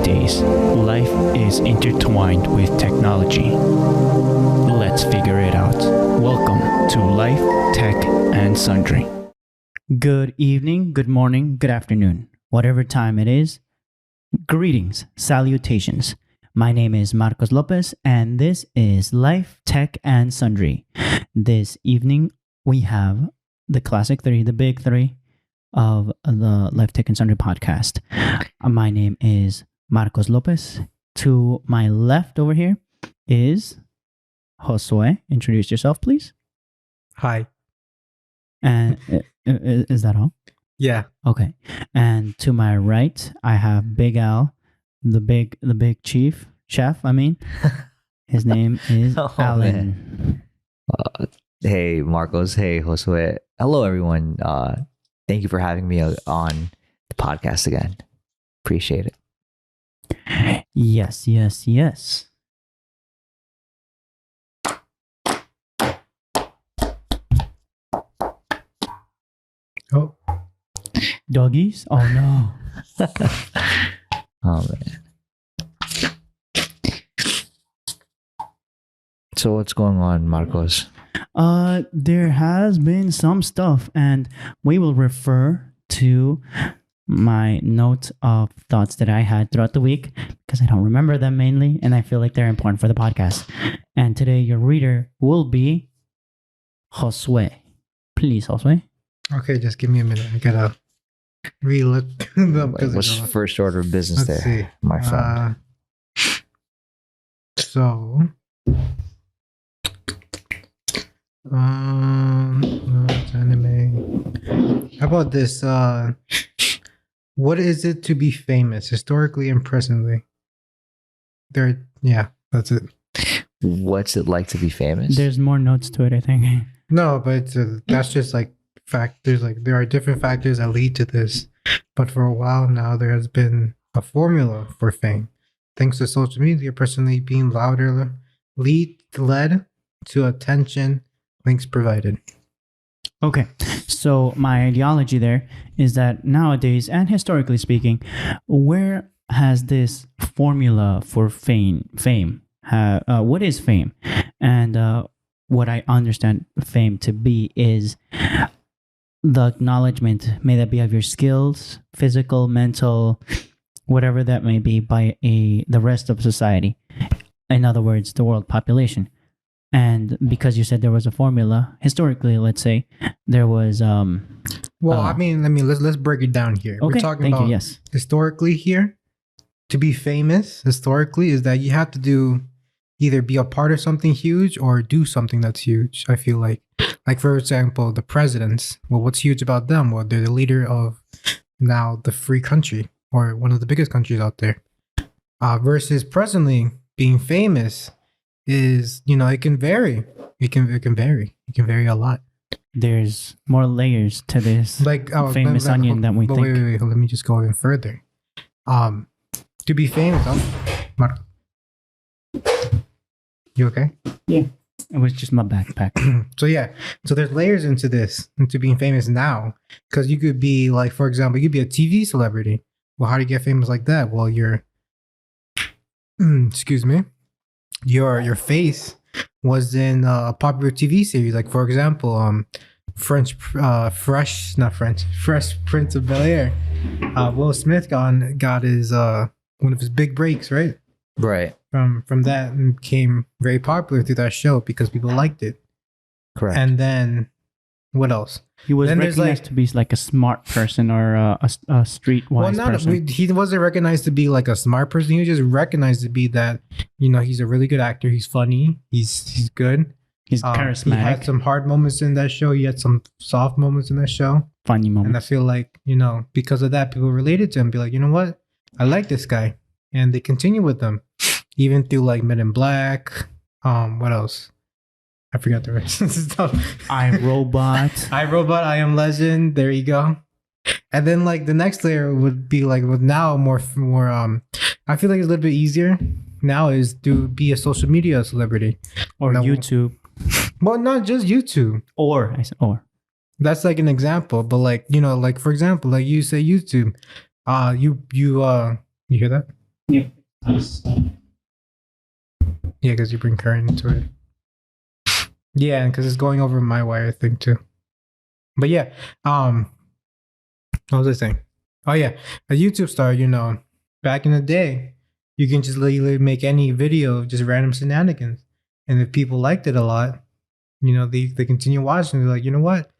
Nowadays, life is intertwined with technology. Let's figure it out. Welcome to Life, Tech, and Sundry. Good evening, good morning, good afternoon, whatever time it is. Greetings, salutations. My name is Marcos Lopez, and this is Life, Tech, and Sundry. This evening, we have the classic three, the big three of the Life, Tech, and Sundry podcast. My name is Marcos Lopez. To my left over here is Josue. Introduce yourself, please. Hi. And is that all? Yeah. Okay. And to my right, I have Big Al, the big chef. I mean, his name is Alan. Hey, Marcos. Hey, Josue. Hello, everyone. Thank you for having me on the podcast again. Appreciate it. Yes. Oh. Doggies? Oh, no. Oh, man. So what's going on, Marcos? There has been some stuff, and we will refer to my notes of thoughts that I had throughout the week because I don't remember them mainly, and I feel like they're important for the podcast. And today, your reader will be Josue. Please, Josue. Okay, just give me a minute. I gotta re-look them. What's first order of business Let's there, see. my friend? So, anime. How about this? What is it to be famous historically and presently? That's it. What's it like to be famous? There's more notes to it, I think. No, but that's just like factors. Like there are different factors that lead to this. But for a while now, there has been a formula for fame, thanks to social media personally being led to attention, links provided. Okay, so my ideology there is that nowadays, and historically speaking, where has this formula for fame? What is fame? And what I understand fame to be is the acknowledgement, may that be of your skills, physical, mental, whatever that may be, by the rest of society. In other words, the world population. And because you said there was a formula, historically, let's say, there was... let's break it down here. Okay, We're talking about yes. Historically here. To be famous, historically, is that you have to either be a part of something huge or do something that's huge, I feel like. Like, for example, the presidents. Well, what's huge about them? Well, they're the leader of now the free country, or one of the biggest countries out there. Versus presently, being famous is, it can vary. It can vary. It can vary a lot. There's more layers to this famous onion than we think. Wait. Let me just go even further. To be famous, Marco. You okay? Yeah. It was just my backpack. So there's layers into this, into being famous now. Because you could be like, for example, you could be a TV celebrity. Well, how do you get famous like that? Well, excuse me. Your face was in a popular TV series, like for example, Fresh Prince of Bel-Air. Will Smith got his one of his big breaks, right? Right. From that, and became very popular through that show because people liked it. Correct. And then what else? He was recognized to be like a smart person or a streetwise person. He wasn't recognized to be like a smart person. He was just recognized to be that, he's a really good actor. He's funny. He's good. He's charismatic. He had some hard moments in that show. He had some soft moments in that show. Funny moments. And I feel like, because of that, people related to him. Be like, you know what? I like this guy. And they continue with them. Even through like Men in Black. What else? I forgot the rest of the stuff. iRobot. I Am Legend. There you go. And then like the next layer would be like with now more I feel like it's a little bit easier now is to be a social media celebrity. Or YouTube. Well, not just YouTube. I said or. That's like an example, but like, like for example, like you say YouTube, you hear that? Yep. Yeah, because you bring current into it. Yeah, and because it's going over my wire thing too. But yeah, what was I saying? Oh yeah, a YouTube star. Back in the day, you can just literally make any video of just random shenanigans, and if people liked it a lot, they continue watching. They're like, you know what?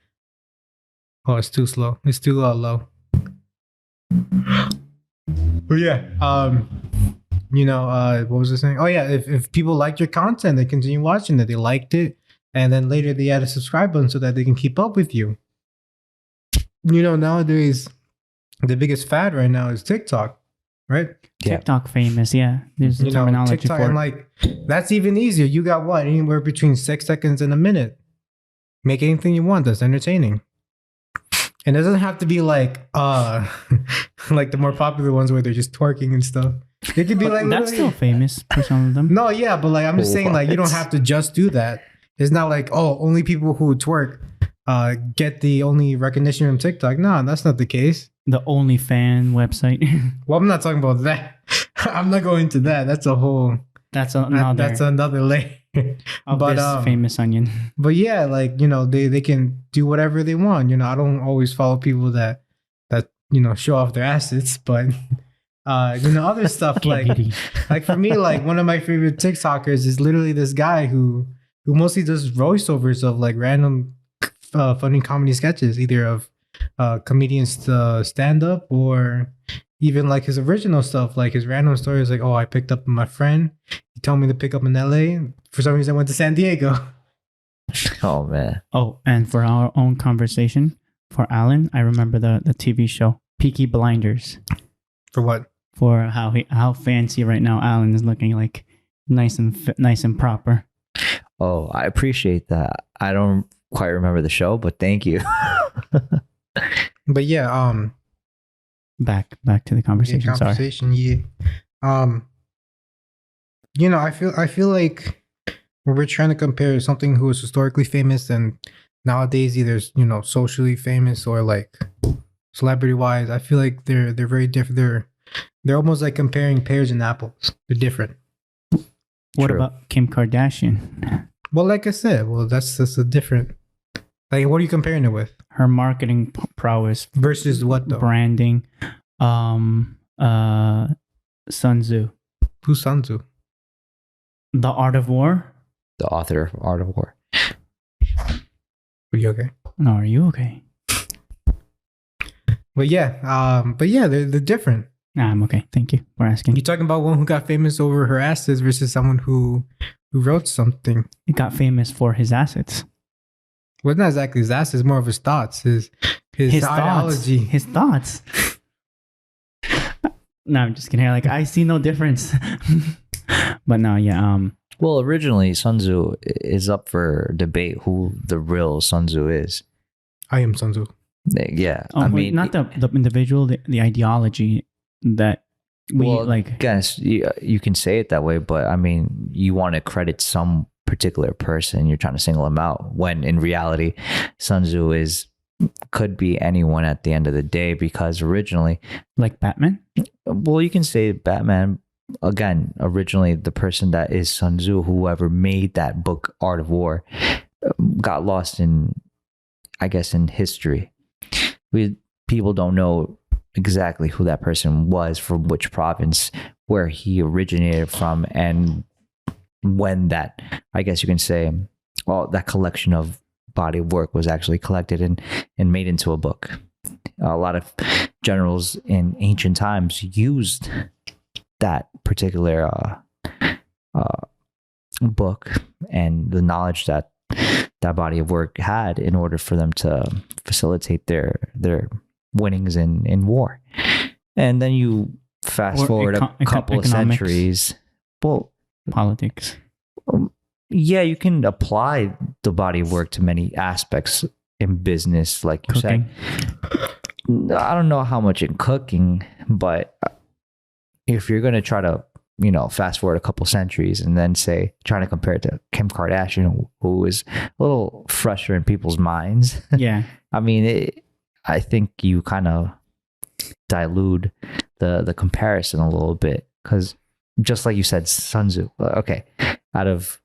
Oh, it's too slow. It's too low. But yeah, what was I saying? Oh yeah, if people liked your content, they continue watching it. They liked it, and then later they add a subscribe button so that they can keep up with you. Nowadays, the biggest fad right now is TikTok, right? Yeah. TikTok famous, yeah. There's a terminology TikTok, for it. and like that's even easier. You got what? Anywhere between 6 seconds and a minute. Make anything you want that's entertaining. And it doesn't have to be like like the more popular ones where they're just twerking and stuff. It could be like That's still famous for some of them. No, yeah, but like I'm just saying, like you don't What? have to just do that. It's not like, oh, only people who twerk get the only recognition from TikTok. No, that's not the case. The OnlyFan website. Well, I'm not talking about that. I'm not going to that. That's a whole. That's another. That's another layer. of but this famous onion. But yeah, like they can do whatever they want. I don't always follow people that show off their assets, but other stuff like for me, like one of my favorite TikTokers is literally this guy who mostly does voiceovers of like random funny comedy sketches, either of comedians stand up or even like his original stuff, like his random stories, like, oh, I picked up my friend. He told me to pick up in LA. For some reason, I went to San Diego. Oh man. Oh, and for our own conversation, for Alan, I remember the TV show Peaky Blinders. For what? For how fancy right now Alan is looking, like nice and proper. Oh, I appreciate that. I don't quite remember the show, but thank you. But yeah, Back to the conversation. Sorry. Yeah. I feel like when we're trying to compare something who is historically famous and nowadays either socially famous or like celebrity wise, I feel like they're very different. They're almost like comparing pears and apples. They're different. What True. about Kim Kardashian? Well, like I said, that's a different. Like, what are you comparing it with? Her marketing prowess, Versus what though? branding, Sun Tzu, Who's Sun Tzu? The Art of War. The author of Art of War. Are you okay? No, are you okay? But yeah, they're different. Nah, I'm okay. Thank you for asking. You're talking about one who got famous over her assets versus someone who wrote something. He got famous for his assets. Well, not exactly his assets, more of his thoughts, his ideology. His thoughts. No, I'm just kidding. Like, I see no difference. But no, yeah. Well, originally Sun Tzu is up for debate who the real Sun Tzu is. I am Sun Tzu. Yeah, Oh, I mean, not the individual, the ideology that we like. Guess you can say it that way, but I mean, you want to credit some particular person. You're trying to single him out when in reality, Sun Tzu could be anyone at the end of the day, because originally, Like Batman? well, you can say Batman. Again, originally the person that is Sun Tzu, whoever made that book, Art of War, got lost in, I guess, in history. People don't know exactly who that person was, from which province, where he originated from, and when that, I guess you can say, well, that collection of body of work was actually collected and made into a book. A lot of generals in ancient times used that particular book and the knowledge that body of work had in order for them to facilitate their winnings in war. And then you fast forward a couple of economics. centuries. Well, Politics. yeah, you can apply the body of work to many aspects in business, like you Cooking. said. I don't know how much in cooking, but if you're going to try to, fast forward a couple centuries and then say, trying to compare it to Kim Kardashian, who is a little fresher in people's minds. Yeah. I mean, I think you kind of dilute the comparison a little bit. because just like you said, Sun Tzu. Okay, out of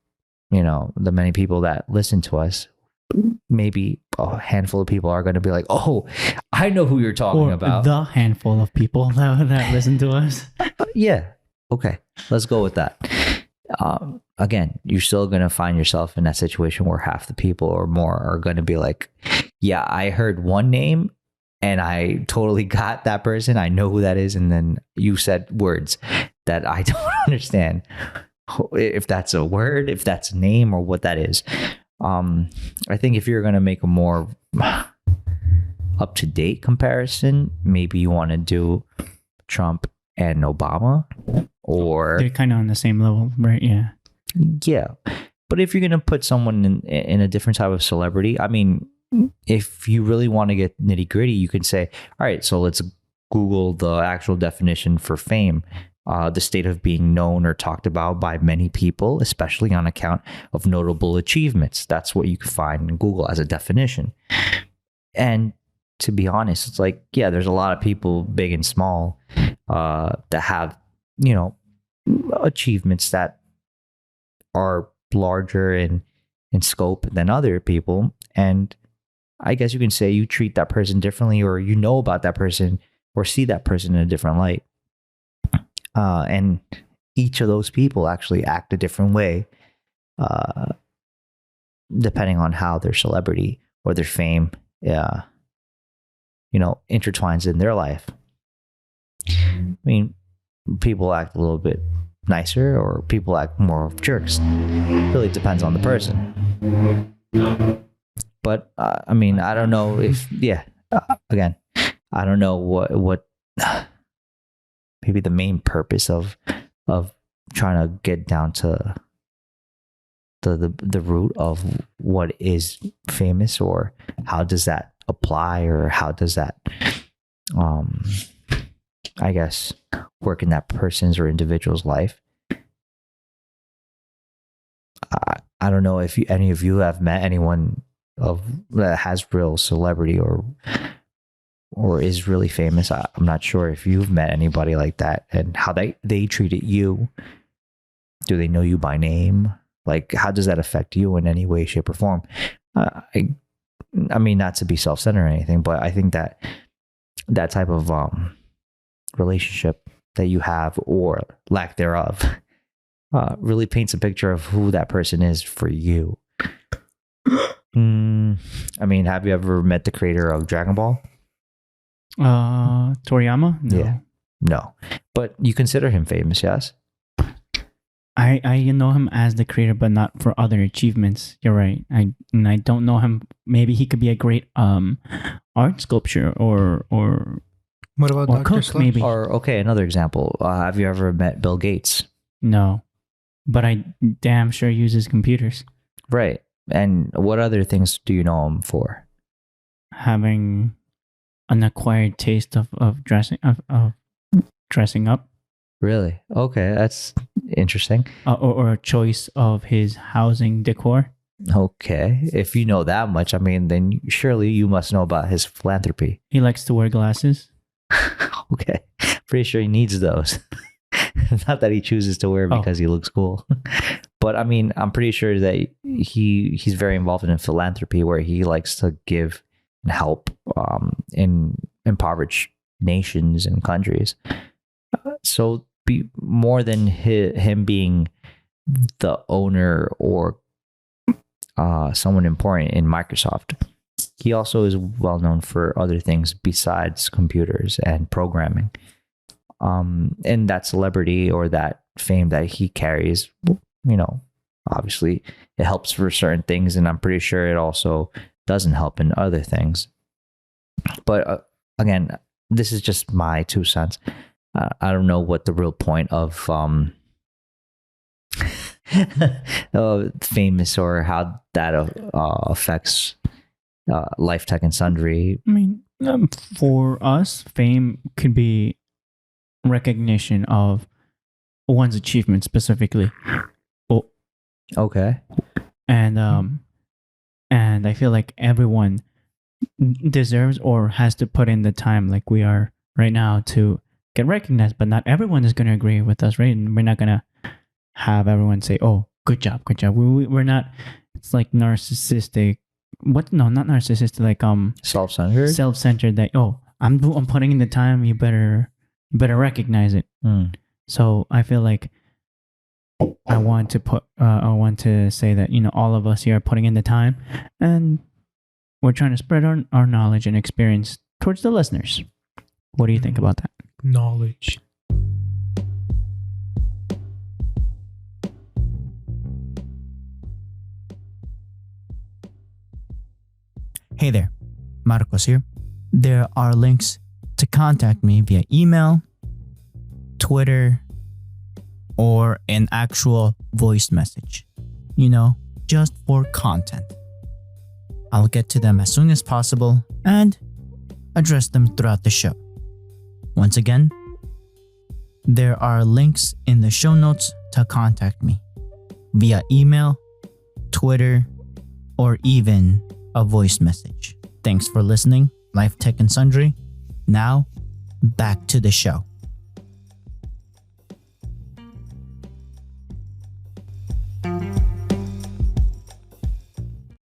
the many people that listen to us, maybe a handful of people are going to be like, "Oh, I know who you're talking Or about." the handful of people that listen to us. Yeah. Okay. Let's go with that. Again, you're still going to find yourself in that situation where half the people or more are going to be like, yeah, I heard one name and I totally got that person. I know who that is. And then you said words that I don't understand if that's a word, if that's a name, or what that is. I think if you're going to make a more up-to-date comparison, maybe you want to do Trump and Obama, or They're kind of on the same level, right? Yeah. yeah. But if you're going to put someone in a different type of celebrity, I mean, if you really want to get nitty gritty, you can say, all right, so let's Google the actual definition for fame. The state of being known or talked about by many people, especially on account of notable achievements. That's what you can find in Google as a definition. And to be honest, it's like, yeah, there's a lot of people, big and small, that have, achievements that are larger in scope than other people. And I guess you can say you treat that person differently, or about that person, or see that person in a different light. And each of those people actually act a different way, depending on how their celebrity or their fame, intertwines in their life. I mean, people act a little bit nicer, or people act more of jerks. It really depends on the person. But I mean, I don't know if again, I don't know what maybe the main purpose of trying to get down to the root of what is famous, or how does that apply, or how does that I guess work in that person's or individual's life. I don't know if any of you have met anyone that has real celebrity or is really famous. I'm not sure if you've met anybody like that, and how they treated you. Do they know you by name? Like, how does that affect you in any way, shape, or form? I mean, not to be self-centered or anything, but I think that type of relationship that you have, or lack thereof, really paints a picture of who that person is for you. I mean, have you ever met the creator of Dragon Ball? Toriyama? No. Yeah. No. But you consider him famous, yes? I know him as the creator, but not for other achievements. You're right. I don't know him. Maybe he could be a great art sculpture or What about or Dr. cook, Slush? maybe. Or, okay, another example. Have you ever met Bill Gates? No. But I damn sure uses computers. Right. And what other things do you know him for? Having an acquired taste of dressing up. Really? Okay, that's interesting. Or a choice of his housing decor. Okay. If you know that much, I mean, then surely you must know about his philanthropy. He likes to wear glasses. Okay. Pretty sure he needs those. Not that he chooses to wear because he looks cool. But I mean, I'm pretty sure that he's very involved in philanthropy, where he likes to give and help in impoverished nations and countries. So be more than him being the owner or someone important in Microsoft, he also is well known for other things besides computers and programming. And that celebrity or that fame that he carries, obviously it helps for certain things, and I'm pretty sure it also doesn't help in other things. But again, this is just my 2 cents. I don't know what the real point of famous, or how that affects Life, Tech, and Sundry. I mean, for us, fame could be recognition of one's achievement specifically. Okay. And I feel like everyone deserves or has to put in the time, like we are right now, to get recognized, but not everyone is going to agree with us, right? And we're not going to have everyone say, "Oh, good job." We're not. It's like narcissistic. What? No, not narcissistic. Like Self-centered. self-centered. That I'm putting in the time. You better recognize it. So I feel like I want to say that all of us here are putting in the time, and we're trying to spread our knowledge and experience towards the listeners. What do you think about that? Knowledge. Hey there, Marcos here. There are links to contact me via email, Twitter, or an actual voice message. Just for content. I'll get to them as soon as possible and address them throughout the show. Once again, there are links in the show notes to contact me via email, Twitter, or even a voice message. Thanks for listening, Life, Tech, and Sundry. Now, back to the show.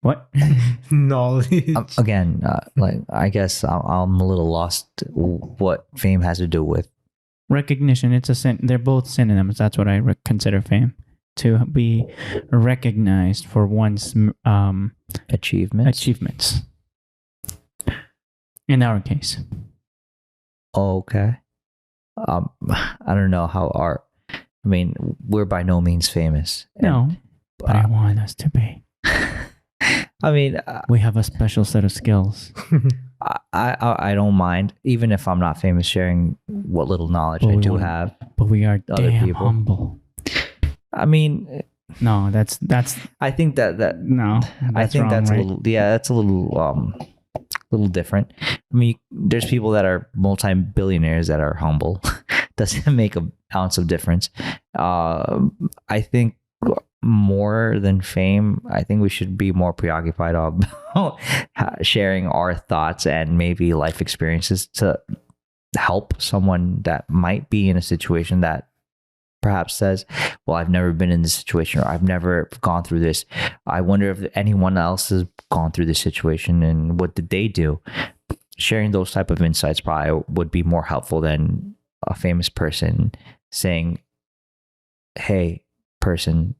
What? Knowledge. Again, I guess I'm a little lost what fame has to do with Recognition. It's they're both synonyms. That's what I consider fame. To be recognized for one's achievements. In our case. Okay. I don't know how we're by no means famous. No, but I want us to be. We have a special set of skills. I don't mind, even if I'm not famous, sharing what little knowledge I do have. But we are other damn people. humble. No, that's. I think that no. I think wrong, that's right? a little. Yeah, that's a little different. There's people that are multi-billionaires that are humble. Doesn't make an ounce of difference. I think more than fame, I think we should be more preoccupied about sharing our thoughts and maybe life experiences to help someone that might be in a situation that perhaps says, well, I've never been in this situation, or I've never gone through this. I wonder if anyone else has gone through this situation and what did they do? Sharing those type of insights probably would be more helpful than a famous person saying, hey, person,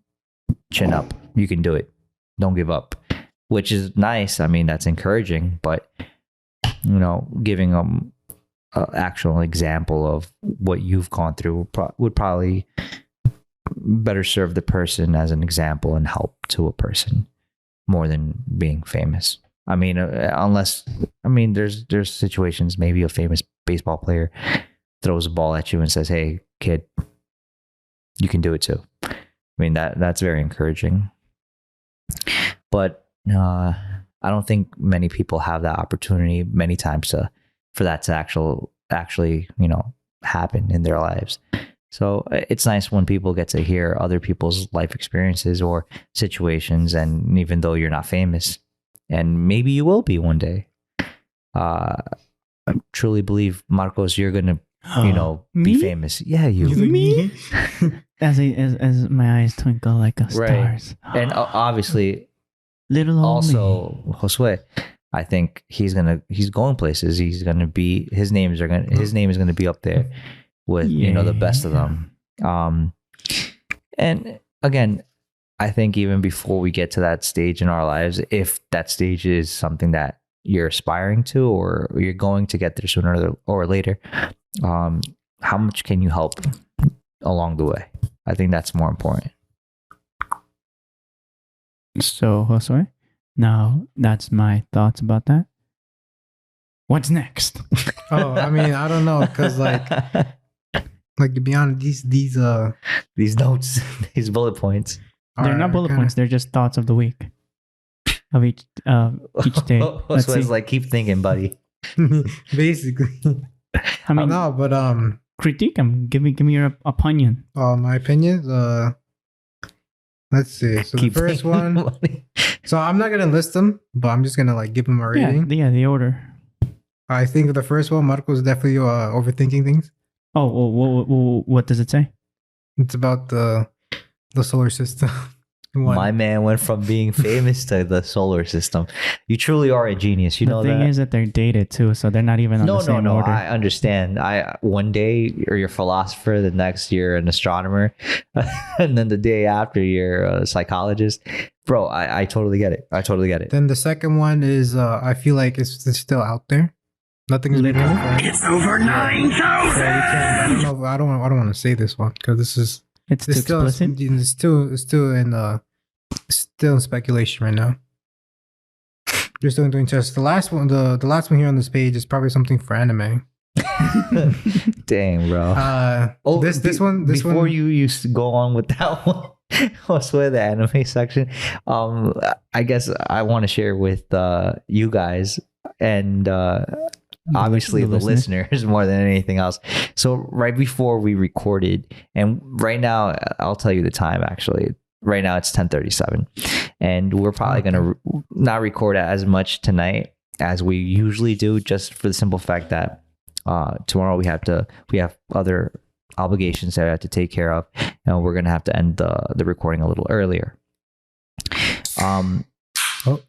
chin up, you can do it, don't give up, which is nice. That's encouraging, but giving them an actual example of what you've gone through would probably better serve the person as an example and help to a person more than being famous. Unless there's situations, maybe a famous baseball player throws a ball at you and says, hey kid, you can do it too. That's very encouraging. But I don't think many people have that opportunity many times for that to actually happen in their lives. So it's nice when people get to hear other people's life experiences or situations, and even though you're not famous, and maybe you will be one day, I truly believe, Marcos, you're gonna be Me? famous. Yeah, you. Me? As my eyes twinkle like a stars. And obviously, little old also me. Josue, I think he's going places. His name is gonna be up there with the best of them. And again, I think even before we get to that stage in our lives, if that stage is something that you're aspiring to, or you're going to get there sooner or later, how much can you help along the way? I think that's more important. So, Josue, now that's my thoughts about that. What's next? I don't know, because like to be honest, these notes, these bullet points, they're not bullet points. They're just thoughts of the week, of each day. Josue's like, keep thinking, buddy. Basically. No, but critique them. Give me your opinion. My opinions. Let's see. So Keep the first thinking, one. buddy. So I'm not gonna list them, but I'm just gonna give them a rating. Yeah, the order. I think the first one, Marco's definitely overthinking things. Oh, what does it say? It's about the solar system. One. My man went from being famous to the solar system. You truly are a genius. You know The thing that. is that they're dated too, so they're not even on the same order. I understand. One day you're a philosopher, the next you're an astronomer, and then the day after you're a psychologist. Bro, I totally get it. I totally get it. Then the second one is I feel like it's still out there. Nothing is Literally? It's over 9,000! I don't know. I don't want to say this one because this is It's too it's still explicit. it's still in speculation right now. Just doing just the last one. The last one here on this page is probably something for anime. Dang, bro. This one. Before you go on with that one, also the anime section. I guess I want to share with you guys and obviously the listeners more than anything else. So right before we recorded, and right now I'll tell you the time. Actually, right now it's 10:37, and we're probably gonna not record as much tonight as we usually do, just for the simple fact that tomorrow we have other obligations that we have to take care of, and we're gonna have to end the recording a little earlier.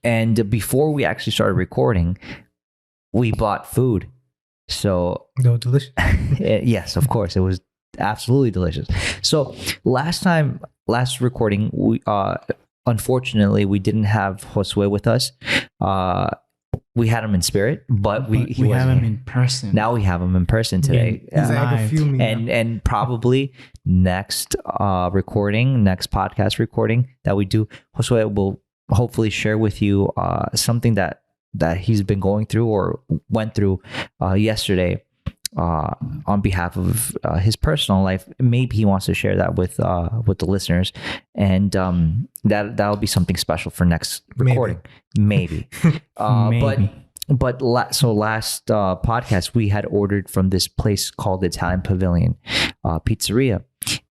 And before we actually started recording, we bought food. So No, delicious. yes, of course, it was absolutely delicious. So last recording, we unfortunately we didn't have Josue with us. We had him in spirit, but we have him in person. Now we have him in person today. He's Live. fuming. And probably next next podcast recording that we do, Josue will hopefully share with you something that he's been going through or went through yesterday on behalf of his personal life. Maybe he wants to share that with the listeners, and that'll be something special for next recording. Maybe. Maybe. But last podcast we had ordered from this place called Italian Pavilion Pizzeria,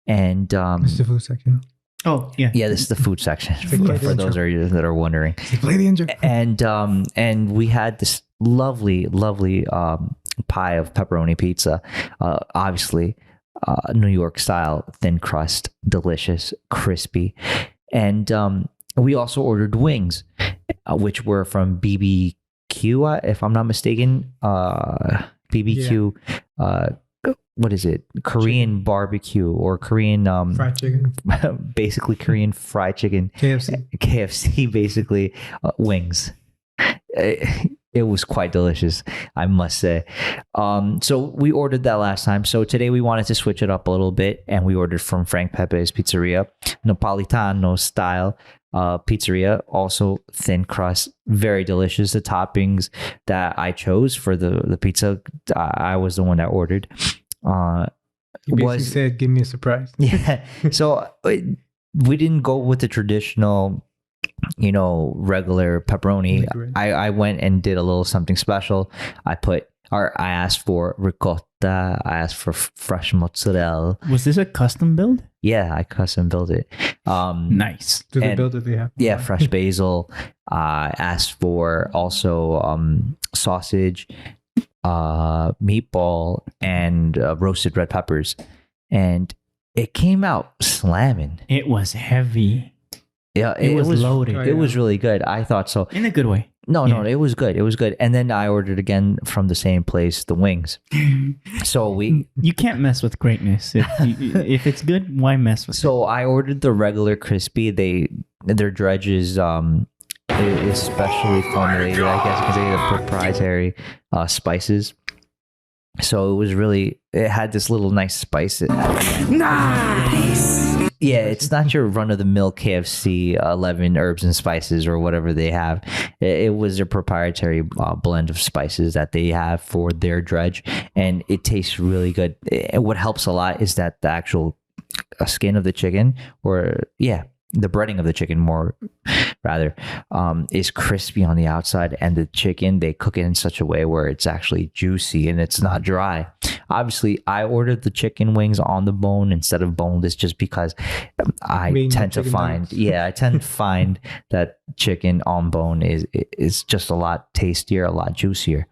and It's the food section. Oh yeah. yeah, this is the food section play for the those of you that are wondering. Play the intro. And we had this lovely pie of pepperoni pizza, obviously New York style, thin crust, delicious, crispy. And we also ordered wings, which were from BBQ, if I'm not mistaken. BBQ, what is it? Korean barbecue or Korean Fried chicken. basically Korean fried chicken. KFC basically, wings. It was quite delicious, I must say. So we ordered that last time. So today we wanted to switch it up a little bit, and we ordered from Frank Pepe's Pizzeria, Napolitano style pizzeria, also thin crust, very delicious. The toppings that I chose for the pizza, I was the one that ordered. You basically said, "Give me a surprise." Yeah. So we didn't go with the traditional, regular pepperoni. I went and did a little something special. I asked for ricotta. I asked for fresh mozzarella. Was this a custom build? Yeah, I custom built it. Nice. Do they build it? They have. Yeah, fresh basil. I asked for also sausage, meatball, and roasted red peppers, and it came out slamming. It was heavy. Yeah, It was loaded. It was really good. I thought so. In a good way. No, it was good. It was good. And then I ordered again from the same place, the wings. So You can't mess with greatness. If it's good, why mess with it? So I ordered the regular crispy. Their dredge is specially formulated, I guess, because they have proprietary spices. So it had this little nice spice. Nice! Yeah, it's not your run-of-the-mill KFC 11 herbs and spices or whatever they have. It was their proprietary blend of spices that they have for their dredge, and it tastes really good. And what helps a lot is that the actual skin of the chicken, the breading of the chicken more rather, is crispy on the outside, and the chicken, they cook it in such a way where it's actually juicy and it's not dry. Obviously, I ordered the chicken wings on the bone instead of boneless just because I tend to find that chicken on bone is just a lot tastier, a lot juicier.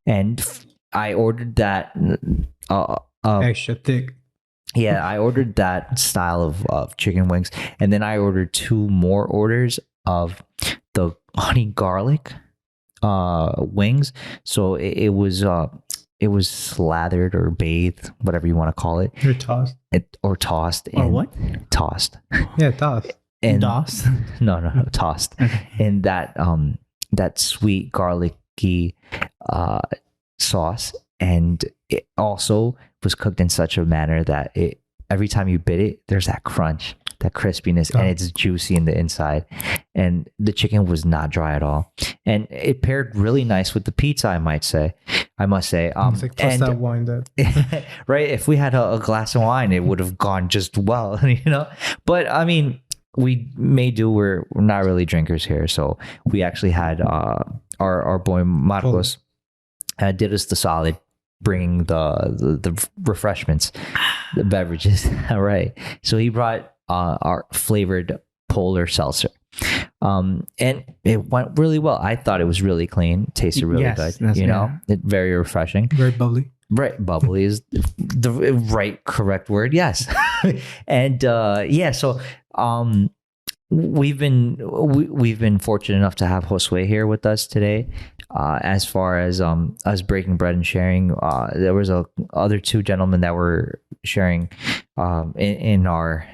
And I ordered that Extra thick. Yeah, I ordered that style of chicken wings, and then I ordered 2 more orders of the honey garlic wings. So it was slathered or bathed, whatever you want to call it, You're tossed. or tossed. Or in- what? Tossed. Yeah, tossed. And DOS? no, tossed. Okay. And that sweet garlicky sauce, and it also was cooked in such a manner that every time you bit it, there's that crunch, that crispiness, and it's juicy in the inside. And the chicken was not dry at all, and it paired really nice with the pizza. I must say. It's like plus and- that wine that. Right? If we had a glass of wine, it would have gone just well, you know. But I mean, we may do. We're not really drinkers here, so we actually had our boy Marcos did us the solid, bringing the refreshments, the beverages. All right, so he brought our flavored polar seltzer. And it went really well. I thought it was really clean, tasted really Yes, good. that's- You know, yeah. it very refreshing. Very bubbly. Right, bubbly is the right correct word. Yes, and yeah. So we've been fortunate enough to have Josue here with us today. As far as us breaking bread and sharing, there was other 2 gentlemen that were sharing in our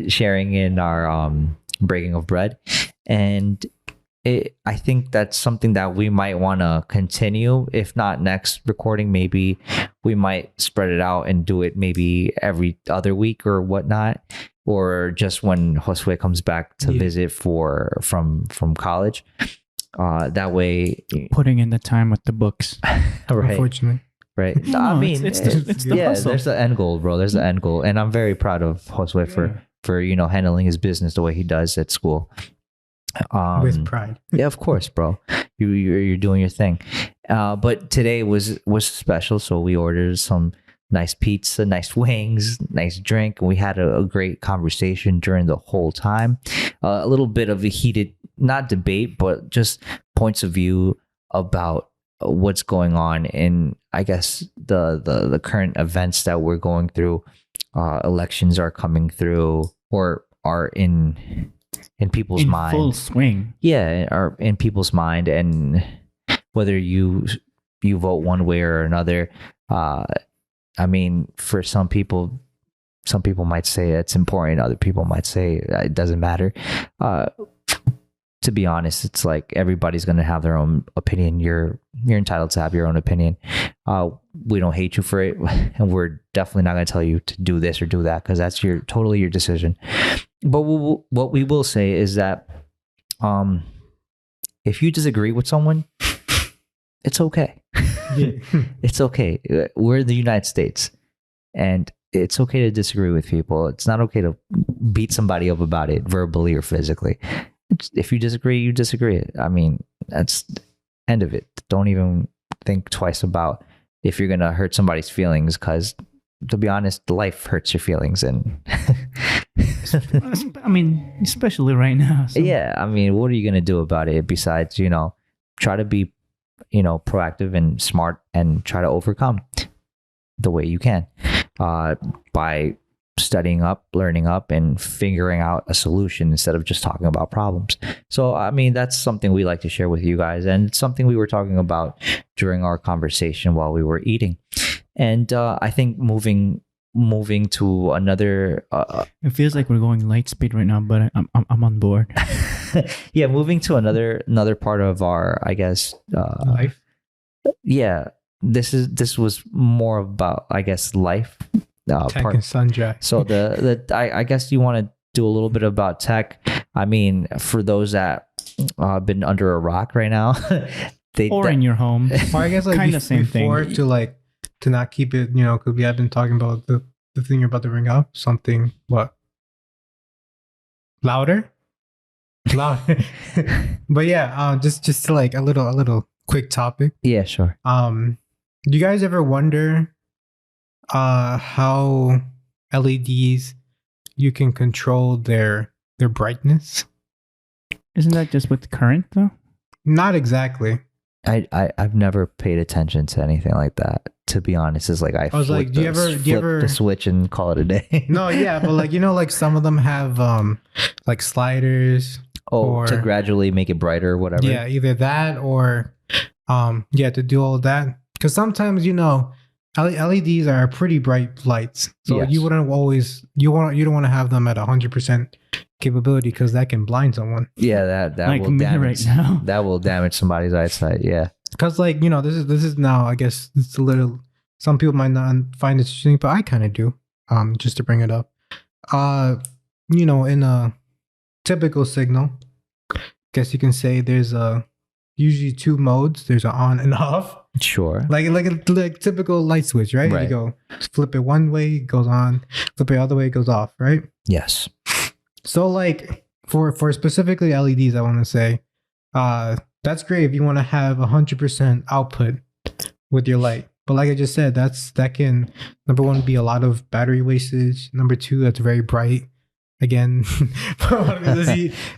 sharing in our breaking of bread, and I think that's something that we might want to continue. If not next recording, maybe we might spread it out and do it maybe every other week or whatnot, or just when Josue comes back to visit from college. That way, Putting in the time with the books. right? Unfortunately. Right. No, I mean, it's the yeah, hustle. there's the end goal, bro. There's the end goal, and I'm very proud of Josue for handling his business the way he does at school. With pride. Yeah, of course, bro. You're doing your thing. But today was special, so we ordered some nice pizza, nice wings, nice drink, and we had a great conversation during the whole time. A little bit of a heated, not debate, but just points of view about what's going on in, I guess, the current events that we're going through. Elections are coming through, or are in people's In mind. full swing. Yeah, are in people's mind, and whether you vote one way or another. I mean, for some people might say it's important. Other people might say it doesn't matter. To be honest, it's like everybody's going to have their own opinion. You're entitled to have your own opinion. We don't hate you for it, and we're definitely not going to tell you to do this or do that, because that's totally your decision. But what we will say is that if you disagree with someone, it's okay. It's okay. We're the United States, and it's okay to disagree with people. It's not okay to beat somebody up about it verbally or physically. If you disagree, you disagree. I mean, that's the end of it. Don't even think twice about if you're going to hurt somebody's feelings, because to be honest, life hurts your feelings. And I mean, especially right now. So. yeah, I mean, what are you going to do about it besides, try to be, proactive and smart and try to overcome the way you can by studying up, learning up, and figuring out a solution instead of just talking about problems. So, I mean, that's something we like to share with you guys, and it's something we were talking about during our conversation while we were eating. And I think moving to another It feels like we're going light speed right now, but I'm on board. yeah, moving to another part of our, I guess, Life. yeah, this was more about, I guess, life Tech part. and sundry. So I guess you want to do a little bit about tech. I mean, for those that have been under a rock right now, In your home. Or I guess like Kinda same thing. before to not keep it, because we have been talking about the thing you're about to bring up. Something what? Louder? But yeah, just to like a little quick topic. yeah, sure. Do you guys ever wonder how LEDs you can control their brightness? Isn't that just with current though? Not exactly. I've never paid attention to anything like that, to be honest. It's like I was like, do you ever flip the switch and call it a day. No, yeah, but like, like some of them have like sliders. Oh, to gradually make it brighter or whatever. Yeah, either that or to do all that. Because sometimes, LEDs are pretty bright lights. So Yes. you wouldn't always you don't want to have them at 100% capability because that can blind someone. Yeah, that Like will me damage right now. that will damage somebody's eyesight. Yeah. Because like, this is now, I guess it's a little, some people might not find it interesting, but I kind of do. Just to bring it up. In a typical signal, guess you can say there's usually two modes. There's an on and off. Sure. Like a typical light switch, right? Right. You go flip it one way, it goes on. Flip it the other way, it goes off, right? Yes. So like for specifically LEDs, I want to say, that's great if you want to have 100% output with your light. But like I just said, that can, number one, be a lot of battery wastage. Number two, that's very bright. Again,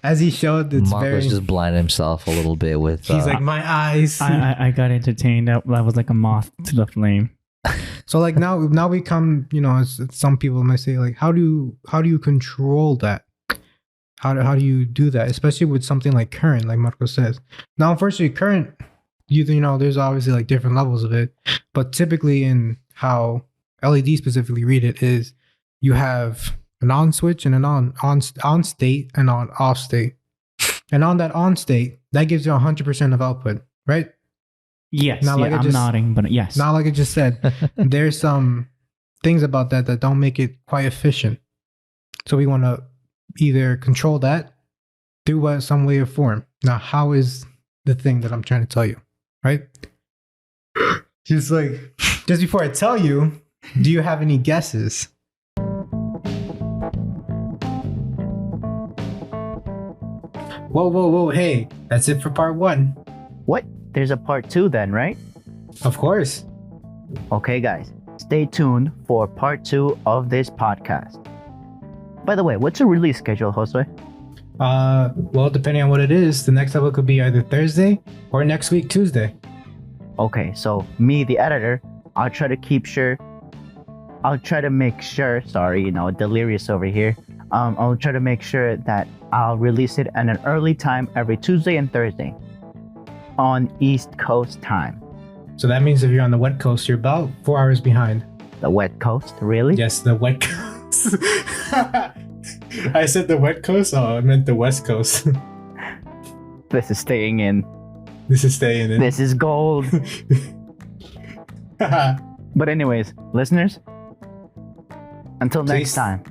as he showed, it's Mark very. was just blinding himself a little bit with. He's like, my eyes. I got entertained. That was like a moth to the flame. So like now we come, as some people might say, like, how do you control that? How do you do that? Especially with something like current, like Marco says. Now, unfortunately, current, there's obviously like different levels of it, but typically in how LED specifically read it is you have an on switch and an on state and on off state. And on that on state, that gives you 100% of output, right? Yes. Now, like I'm nodding, but yes. Now, like I just said, there's some things about that don't make it quite efficient. So we want to either control that through some way or form. Now, how is the thing that I'm trying to tell you, right? Just before I tell you, do you have any guesses? Whoa, hey, that's it for part 1. What? There's a part 2 then, right? Of course. Okay, guys, stay tuned for part 2 of this podcast. By the way, what's the release schedule, Josue? Well, depending on what it is, the next episode could be either Thursday or next week, Tuesday. Okay, so me, the editor, I'll try to make sure, delirious over here. I'll try to make sure that I'll release it at an early time every Tuesday and Thursday on East Coast time. So that means if you're on the West Coast, you're about 4 hours behind. The West Coast, really? Yes, the West Coast. I said the West Coast? Oh, I meant the West Coast. This is staying in. This is staying in. This is gold. But anyways, listeners, until next Please. time,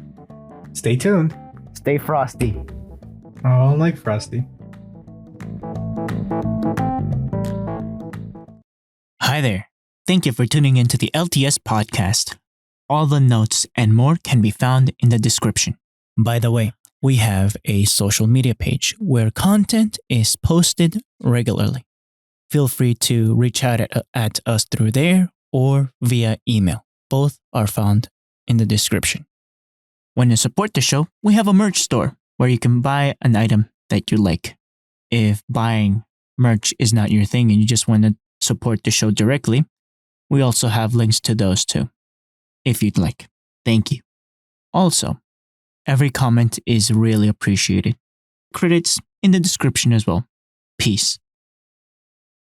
Stay tuned. stay frosty. Oh, I don't like Frosty. Hi there. Thank you for tuning into the LTS podcast. All the notes and more can be found in the description. By the way, we have a social media page where content is posted regularly. Feel free to reach out at us through there or via email. Both are found in the description. When you support the show, we have a merch store where you can buy an item that you like. If buying merch is not your thing and you just want to support the show directly, we also have links to those too, if you'd like. Thank you. Also, every comment is really appreciated. Credits in the description as well. Peace.